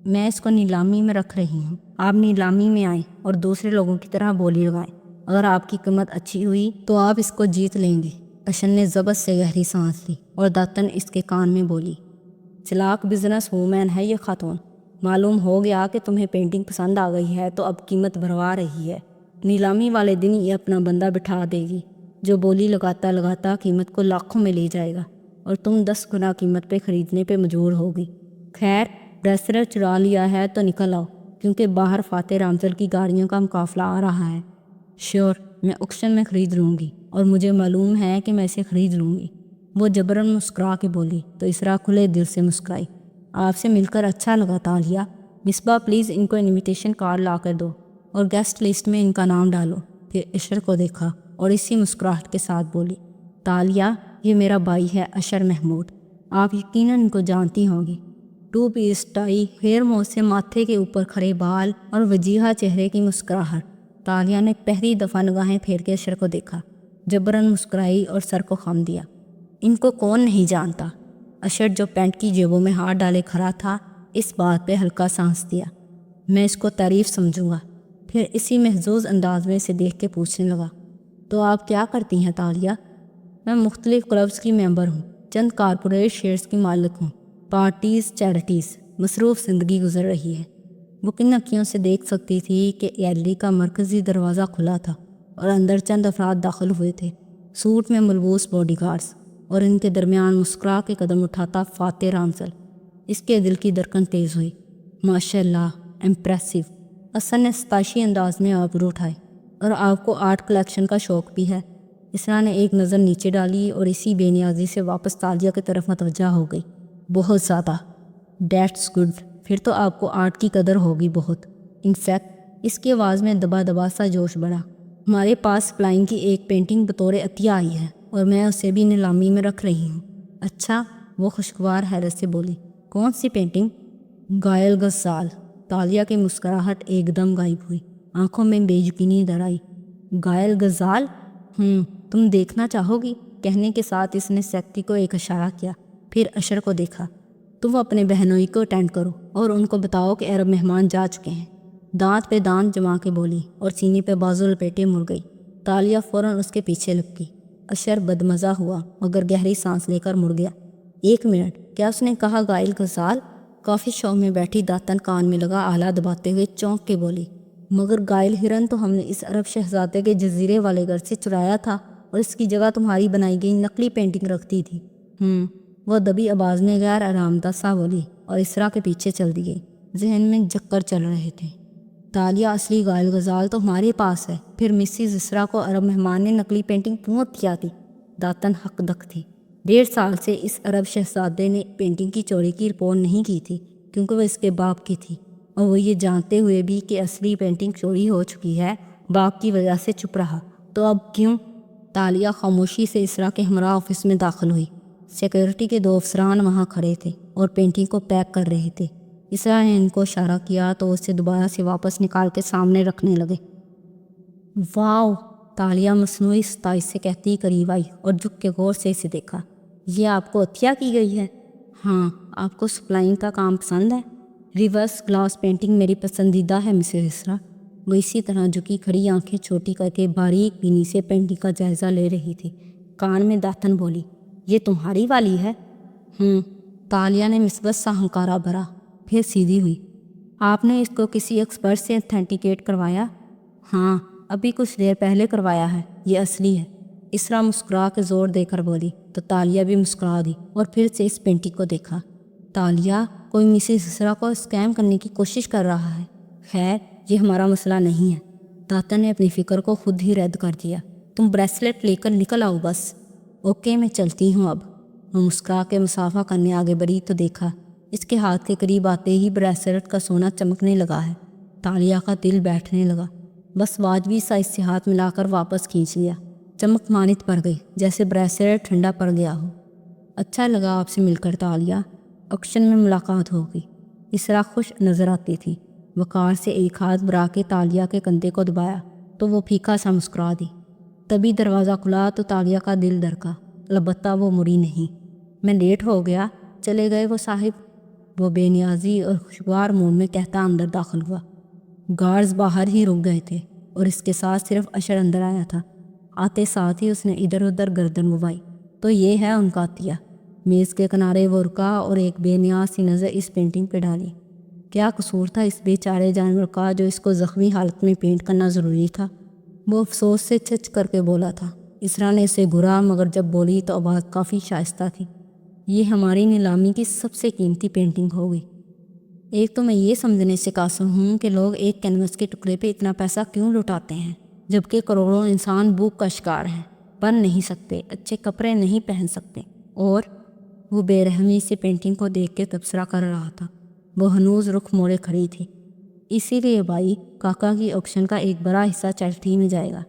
میں اس کو نیلامی میں رکھ رہی ہوں، آپ نیلامی میں آئیں اور دوسرے لوگوں کی طرح بولی لگائیں۔ اگر آپ کی قیمت اچھی ہوئی تو آپ اس کو جیت لیں گے۔ اشر نے ضبط سے گہری سانس لی اور داتن اس کے کان میں بولی، چلاک بزنس وومن ہے یہ خاتون۔ معلوم ہو گیا کہ تمہیں پینٹنگ پسند آ گئی ہے تو اب قیمت بڑھوا رہی ہے۔ نیلامی والے دن یہ اپنا بندہ بٹھا دے گی جو بولی لگاتا لگاتا قیمت کو لاکھوں میں لے جائے گا اور تم 10 گنا قیمت پہ خریدنے پہ مجبور ہوگی۔ خیر، بریسلٹ چرا لیا ہے تو نکل آؤ، کیونکہ باہر فاتح رامزل کی گاڑیوں کا مقافلہ آ رہا ہے۔ شیور، میں آکشن میں خرید لوں گی اور مجھے معلوم ہے کہ میں اسے خرید لوں گی۔ وہ جبراً مسکرا کے بولی تو اسرا کھلے دل سے مسکرائی۔ آپ سے مل کر اچھا لگا تالیہ۔ مصباح پلیز ان کو انویٹیشن کارڈ لا کر دو اور گیسٹ لسٹ میں ان کا نام ڈالو۔ پھر اشر کو دیکھا اور اسی مسکراہٹ کے ساتھ بولی، تالیہ یہ میرا بھائی ہے اشر محمود، آپ یقیناً ان کو جانتی ہوں گی۔ 2 پیس ٹائی، خیر منہ سے ماتھے کے اوپر کھڑے بال اور وجیہہ چہرے کی مسکراہٹ۔ تالیہ نے پہلی دفعہ نگاہیں پھیر کے اشر کو دیکھا، جبراً مسکرائی اور سر کو خم دیا۔ ان کو کون نہیں جانتا؟ اشر جو پینٹ کی جیبوں میں ہاتھ ڈالے کھڑا تھا، اس بات پہ ہلکا سانس دیا۔ میں اس کو تعریف سمجھوں گا۔ پھر اسی محظوظ انداز میں اسے دیکھ کے پوچھنے لگا، تو آپ کیا کرتی ہیں تالیہ؟ میں مختلف کلبز کی ممبر ہوں، چند کارپوریٹ شیئرز کی مالک ہوں، پارٹیز، چیریٹیز، مصروف زندگی گزر رہی ہے۔ وہ کن اکھیوں سے دیکھ سکتی تھی کہ گیلری کا مرکزی دروازہ کھلا تھا اور اندر چند افراد داخل ہوئے تھے، سوٹ میں ملبوس باڈی گارڈز، اور ان کے درمیان مسکرا کے قدم اٹھاتا فاتح رامزل۔ اس کے دل کی دھڑکن تیز ہوئی۔ ماشاء اللہ، امپریسو۔ حسن نے ستائشی انداز میں آبرو اٹھائے۔ اور آپ کو آرٹ کلیکشن کا شوق بھی ہے؟ اسرا نے ایک نظر نیچے ڈالی اور اسی بے نیازی سے واپس تالیہ کی طرف متوجہ ہو گئی۔ بہت زیادہ۔ دیٹس گڈ، پھر تو آپ کو آرٹ کی قدر ہوگی بہت۔ انفیکٹ، اس کی آواز میں دبا دبا سا جوش بڑھا، ہمارے پاس فلائنگ کی ایک پینٹنگ بطور عطیہ آئی ہے اور میں اسے بھی نیلامی میں رکھ رہی ہوں۔ اچھا، وہ خوشگوار حیرت سے بولی، کون سی پینٹنگ؟ گائل غزال۔ تالیہ کی مسکراہٹ ایک دم غائب ہوئی، آنکھوں میں بے یقینی در آئی۔ گائل غزال؟ تم دیکھنا چاہو گی؟ کہنے کے ساتھ اس نے سیکٹری کو ایک اشارہ کیا، پھر اشر کو دیکھا۔ تم اپنے بہنوئی کو اٹینڈ کرو اور ان کو بتاؤ کہ عرب مہمان جا چکے ہیں۔ دانت پہ دانت جما کے بولی اور سینے پہ بازو لپیٹے مڑ گئی۔ تالیہ فوراً اس کے پیچھے لپکی۔ اشر بدمزہ ہوا مگر گہری سانس لے کر مڑ گیا۔ 1 منٹ، کیا اس نے کہا گائل غزال؟ کافی شاپ میں بیٹھی داتن کان میں لگا آلہ دباتے ہوئے چونک کے بولی، مگر گائل ہرن تو ہم نے اس عرب شہزادے کے جزیرے والے گھر سے چرایا تھا اور اس کی جگہ تمہاری بنائی گئی نقلی پینٹنگ رکھ دی تھی۔ وہ دبی آواز میں غیر آرامدہ سا بولی اور اسرا کے پیچھے چل دی گئی۔ ذہن میں چکر چل رہے تھے۔ تالیہ، اصلی گائل غزال تو ہمارے پاس ہے، پھر مسز اسرا کو عرب مہمان نے نقلی پینٹنگ کیوں کیا تھی؟ داتن حق دق تھی۔ 1.5 سال سے اس عرب شہزادے نے پینٹنگ کی چوری کی رپورٹ نہیں کی تھی، کیونکہ وہ اس کے باپ کی تھی، اور وہ یہ جانتے ہوئے بھی کہ اصلی پینٹنگ چوری ہو چکی ہے، باپ کی وجہ سے چپ رہا۔ تو اب کیوں؟ تالیہ خاموشی سے اسرا کے ہمراہ آفس میں داخل ہوئی۔ سیکیورٹی کے 2 افسران وہاں کھڑے تھے اور پینٹنگ کو پیک کر رہے تھے۔ اسرا نے ان کو اشارہ کیا تو اسے دوبارہ سے واپس نکال کے سامنے رکھنے لگے۔ واو، تالیہ مصنوعی ستائش سے کہتی قریب آئی اور جھک کے غور سے اسے دیکھا۔ یہ آپ کو عطیہ کی گئی ہے؟ ہاں، آپ کو سپلائنگ کا کام پسند ہے؟ ریورس گلاس پینٹنگ میری پسندیدہ ہے مسز اسرا۔ وہ اسی طرح جھکی کھڑی آنکھیں چھوٹی کر کے باریک بینی سے پینٹنگ کا جائزہ لے رہی تھی۔ کان میں داتن بولی، یہ تمہاری والی ہے؟ تالیہ نے مثبت سا ہنکارا بھرا، پھر سیدھی ہوئی۔ آپ نے اس کو کسی ایکسپرٹ سے اتھینٹیکیٹ کروایا؟ ہاں، ابھی کچھ دیر پہلے کروایا ہے، یہ اصلی ہے۔ اسرا مسکرا کے زور دے کر بولی تو تالیہ بھی مسکرا دی اور پھر سے اس پینٹنگ کو دیکھا۔ تالیہ، کوئی مسز اسرا کو اسکیم کرنے کی کوشش کر رہا ہے۔ خیر، یہ ہمارا مسئلہ نہیں ہے۔ داتن نے اپنی فکر کو خود ہی رد کر دیا۔ تم بریسلیٹ لے کر نکل آؤ بس۔ اوکے، میں چلتی ہوں اب۔ وہ مسکرا کے مسافہ کرنے آگے بڑھی تو دیکھا اس کے ہاتھ کے قریب آتے ہی بریسلیٹ کا سونا چمکنے لگا ہے۔ تالیہ کا دل بیٹھنے لگا، بس واجبی سا اس سے ہاتھ ملا کر واپس کھینچ لیا۔ چمک مانت پڑ گئی، جیسے بریسلیٹ ٹھنڈا پڑ گیا ہو۔ اچھا لگا آپ سے مل کر تالیہ، آکشن میں ملاقات ہوگی۔ اسرا خوش نظر آتی تھی۔ وقار سے ایک ہاتھ بڑھا کے تالیہ کے کندھے کو دبایا تو وہ پھیکا سا مسکرا دی۔ تبھی دروازہ کھلا تو تالیہ کا دل دھڑکا، البتہ وہ مڑی نہیں۔ میں لیٹ ہو گیا، چلے گئے وہ صاحب؟ وہ بے نیازی اور خوشگوار موڈ میں کہتا اندر داخل ہوا۔ گارڈز باہر ہی رک گئے تھے اور اس کے ساتھ صرف اشر اندر آیا تھا۔ آتے ساتھ ہی اس نے ادھر ادھر گردن گھمائی۔ تو یہ ہے ان کا عطیہ۔ میز کے کنارے وہ رکا اور ایک بے نیاز سی نظر اس پینٹنگ پہ ڈالی۔ کیا قصور تھا اس بے چارے جانور کا جو اس کو زخمی حالت میں پینٹ کرنا ضروری تھا؟ وہ افسوس سے چچ کر کے بولا تھا۔ اسرا نے اسے گھورا، مگر جب بولی تو آواز کافی شائستہ تھی۔ یہ ہماری نیلامی کی سب سے قیمتی پینٹنگ ہوگی۔ ایک تو میں یہ سمجھنے سے قاصر ہوں کہ لوگ ایک کینوس کے ٹکڑے پہ اتنا پیسہ کیوں لٹاتے ہیں، جبکہ کروڑوں انسان بھوک کا شکار ہیں، بن نہیں سکتے، اچھے کپڑے نہیں پہن سکتے، اور وہ بے رحمی سے پینٹنگ کو دیکھ کے تبصرہ کر رہا تھا۔ وہ ہنوز رخ موڑے کھڑی تھی۔ اسی لیے بھائی، کاکا کی آکشن کا ایک بڑا حصہ چیریٹی میں جائے گا۔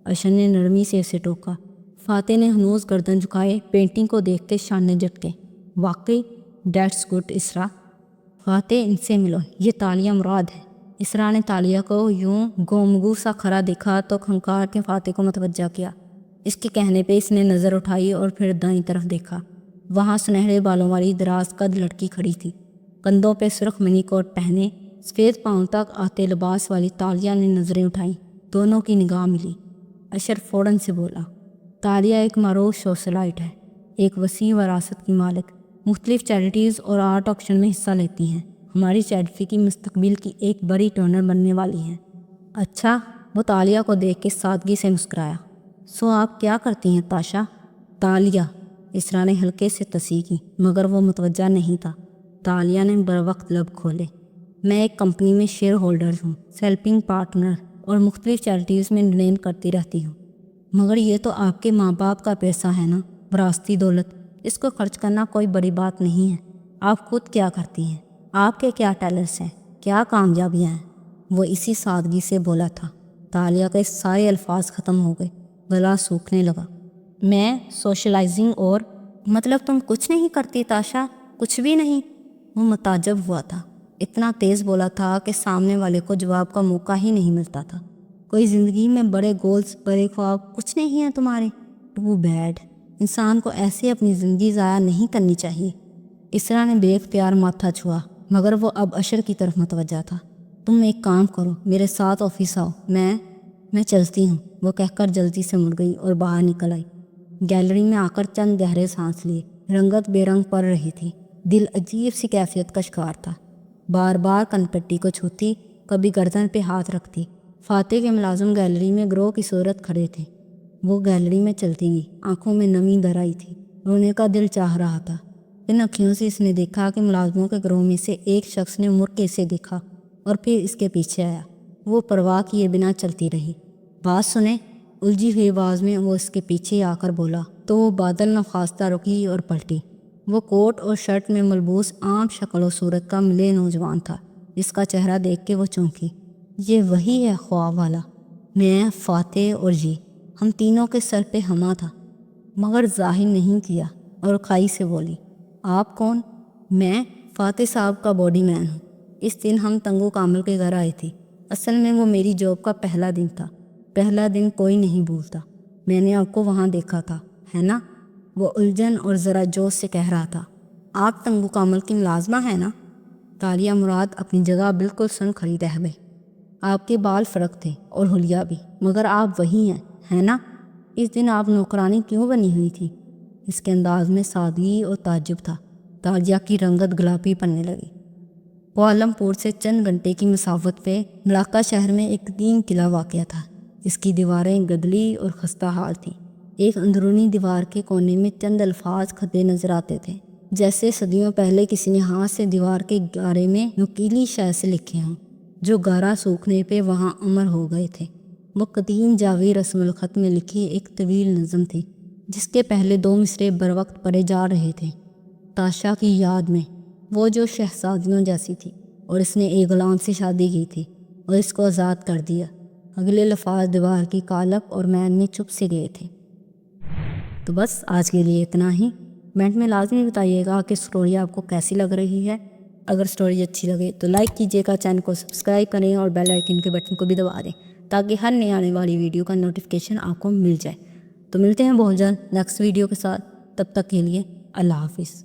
اشر نے نرمی سے اسے ٹوکا۔ فاتح نے ہنوز گردن جھکائے پینٹنگ کو دیکھ کے شانے جھٹکے۔ واقعی، دیٹس گڈ اسرا۔ فاتح، ان سے ملو، یہ تالیہ مراد ہے۔ اسرا نے تالیہ کو یوں گومگو سا کھڑا دیکھا تو کھنکار کے فاتح کو متوجہ کیا۔ اس کے کہنے پہ اس نے نظر اٹھائی اور پھر دائیں طرف دیکھا۔ وہاں سنہرے بالوں والی دراز قد لڑکی کھڑی تھی، کندھوں پہ سرخ منی کوٹ پہنے، سفید پاؤں تک آتے لباس والی تالیہ نے نظریں اٹھائیں۔ دونوں کی نگاہ ملی۔ اشر فوراً سے بولا، تالیہ ایک معروف سوشلائٹ ہے، ایک وسیع وراثت کی مالک، مختلف چیریٹیز اور آرٹ آکشن میں حصہ لیتی ہیں۔ ہماری چیریٹی کی مستقبل کی ایک بڑی ڈونر بننے والی ہیں۔ اچھا؟ وہ تالیہ کو دیکھ کے سادگی سے مسکرایا۔ سو آپ کیا کرتی ہیں تاشا؟ تالیہ، اسرا نے ہلکے سے تصحیح کی، مگر وہ متوجہ نہیں تھا۔ تالیہ نے بروقت لب کھولے۔ میں ایک کمپنی میں شیئر ہولڈر ہوں، سیلپنگ پارٹنر، اور مختلف چیریٹیز میں ڈونیٹ کرتی رہتی ہوں۔ مگر یہ تو آپ کے ماں باپ کا پیسہ ہے نا، وراثتی دولت، اس کو خرچ کرنا کوئی بڑی بات نہیں ہے۔ آپ خود کیا کرتی ہیں؟ آپ کے کیا ٹیلنٹس ہیں؟ کیا کامیابیاں ہیں؟ وہ اسی سادگی سے بولا تھا۔ تالیہ کے سارے الفاظ ختم ہو گئے، گلا سوکھنے لگا۔ میں سوشلائزنگ اور مطلب تم کچھ نہیں کرتی تاشا؟ کچھ بھی نہیں؟ وہ متعجب ہوا تھا۔ اتنا تیز بولا تھا کہ سامنے والے کو جواب کا موقع ہی نہیں ملتا تھا۔ کوئی زندگی میں بڑے گولز، بڑے خواب کچھ نہیں ہیں تمہارے؟ Too bad. انسان کو ایسے اپنی زندگی ضائع نہیں کرنی چاہیے۔ اسرا نے بے اختیار ماتھا چھوا، مگر وہ اب اشر کی طرف متوجہ تھا۔ تم ایک کام کرو، میرے ساتھ آفس آؤ، میں چلتی ہوں، وہ کہہ کر جلدی سے مڑ گئی اور باہر نکل آئی۔ گیلری میں آ کر چند گہرے سانس لیے۔ رنگت بے رنگ پڑ رہی تھی، دل عجیب سی کیفیت کا شکار تھا۔ بار بار کنپٹی کو چھوتی، کبھی گردن پہ ہاتھ رکھتی۔ فاتح کے ملازم گیلری میں گروہ کی صورت کھڑے تھے۔ وہ گیلری میں چلتی گئی، آنکھوں میں نمی در آئی تھی، رونے کا دل چاہ رہا تھا۔ ان اکھیوں سے اس نے دیکھا کہ ملازموں کے گروہ میں سے ایک شخص نے مڑ کے اسے دیکھا اور پھر اس کے پیچھے آیا۔ وہ پرواہ کیے بنا چلتی رہی۔ بات سنیں، الجھی ہوئی آواز میں وہ اس کے پیچھے آ کر بولا تو وہ بادل نخواستہ رکی اور پلٹی۔ وہ کوٹ اور شرٹ میں ملبوس عام شکل و صورت کا ملے نوجوان تھا، جس کا چہرہ دیکھ کے وہ چونکی۔ یہ وہی ہے خواب والا؟ میں، فاتح اور جی، ہم تینوں کے سر پہ ہما تھا، مگر ظاہر نہیں کیا، اور کھائی سے بولی، آپ کون؟ میں، فاتح صاحب کا باڈی مین ہوں۔ اس دن ہم تنگو کامل کے گھر آئے تھے۔ اصل میں وہ میری جاب کا پہلا دن تھا۔ پہلا دن کوئی نہیں بھولتا۔ میں نے آپ کو وہاں دیکھا تھا، ہے نا؟ وہ الجھن اور ذرا جوش سے کہہ رہا تھا۔ آپ تنگو کامل کی ملازمہ ہیں نا؟ تالیہ مراد اپنی جگہ بالکل سن کھڑی رہ گئی۔ آپ کے بال فرق تھے اور حلیہ بھی، مگر آپ وہی ہیں، ہے نا؟ اس دن آپ نوکرانی کیوں بنی ہوئی تھی؟ اس کے انداز میں سادگی اور تعجب تھا۔ تالیہ کی رنگت گلابی پڑنے لگی۔ کوالم پور سے چند گھنٹے کی مسافت پہ ملاقہ شہر میں ایک قدیم قلعہ واقع تھا، جس کی دیواریں گدلی اور خستہ حال تھیں۔ ایک اندرونی دیوار کے کونے میں چند الفاظ خطے نظر آتے تھے، جیسے صدیوں پہلے کسی نے ہاتھ سے دیوار کے گارے میں نکیلی شے سے لکھے ہوں، جو گارا سوکھنے پہ وہاں امر ہو گئے تھے۔ وہ قدیم جاوی رسم الخط میں لکھی ایک طویل نظم تھی، جس کے پہلے 2 مصرعے بروقت پڑھے جا رہے تھے۔ تاشا کی یاد میں، وہ جو شہزادیوں جیسی تھی، اور اس نے ایک غلام سے شادی کی تھی اور اس کو آزاد کر دیا۔ اگلے لفاظ دیوار کی کالک اور مین میں چھپ سے گئے تھے۔ تو بس آج کے لیے اتنا ہی۔ کمنٹ میں لازمی بتائیے گا کہ سٹوری آپ کو کیسی لگ رہی ہے۔ اگر سٹوری اچھی لگے تو لائک کیجیے گا، چینل کو سبسکرائب کریں اور بیل آئیکن کے بٹن کو بھی دبا دیں تاکہ ہر نئے آنے والی ویڈیو کا نوٹیفیکیشن آپ کو مل جائے۔ تو ملتے ہیں بہت جلد نیکسٹ ویڈیو کے ساتھ، تب تک کے لیے اللہ حافظ۔